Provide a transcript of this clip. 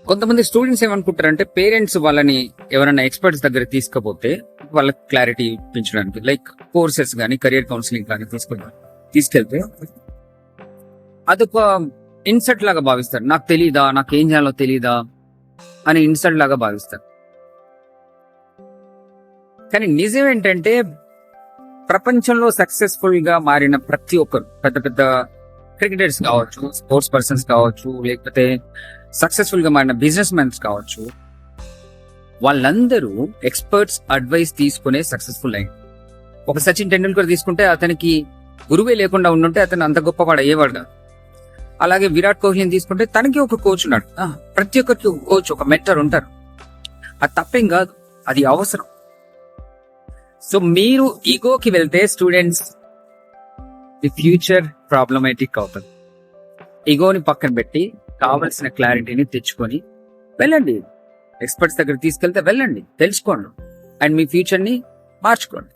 కొంతమంది స్టూడెంట్స్ ఏమనుకుంటారంటే పేరెంట్స్ వాళ్ళని ఎవరైనా ఎక్స్పర్ట్స్ దగ్గర తీసుకపోతే వాళ్ళకి క్లారిటీ పెంచడానికి లైక్ కోర్సెస్ కానీ కెరియర్ కౌన్సిలింగ్ కానీ తీసుకెళ్తే అదొక ఇన్సల్ట్ లాగా భావిస్తారు. నాకు తెలీదా, నాకు ఏం చేయాలో తెలీదా అని ఇన్సల్ట్ లాగా భావిస్తారు. కానీ నిజం ఏంటంటే ప్రపంచంలో సక్సెస్ఫుల్ గా మారిన ప్రతి ఒక్కరు, పెద్ద పెద్ద క్రికెటర్స్ కావచ్చు, స్పోర్ట్స్ పర్సన్స్ కావచ్చు, లేకపోతే సక్సెస్ఫుల్ గా మారిన బిజినెస్ మెన్స్ కావచ్చు, వాళ్ళందరూ ఎక్స్పర్ట్స్ అడ్వైస్ తీసుకునే సక్సెస్ఫుల్ అయ్యింది. ఒక సచిన్ టెండూల్కర్ తీసుకుంటే అతనికి గురువే లేకుండా ఉండుంటే అతను అంత గొప్పవాడు అయ్యేవాడు కాదు. అలాగే విరాట్ కోహ్లీని తీసుకుంటే తనకి ఒక కోచ్ ఉన్నాడు. ప్రతి ఒక్కరికి కోచ్, ఒక మెంటర్ ఉంటారు. అది తప్పేం కాదు, అది అవసరం. సో మీరు ఈగోకి వెళ్తే స్టూడెంట్స్ ది ఫ్యూచర్ ప్రాబ్లమేటిక్ అవుతుంది. ఈగోని పక్కన పెట్టి కావలసిన క్లారిటీని తెచ్చుకొని వెళ్ళండి. ఎక్స్పర్ట్స్ దగ్గర తీసుకెళ్తే వెళ్ళండి, తెలుసుకోండి అండ్ మీ ఫ్యూచర్ ని మార్చుకోండి.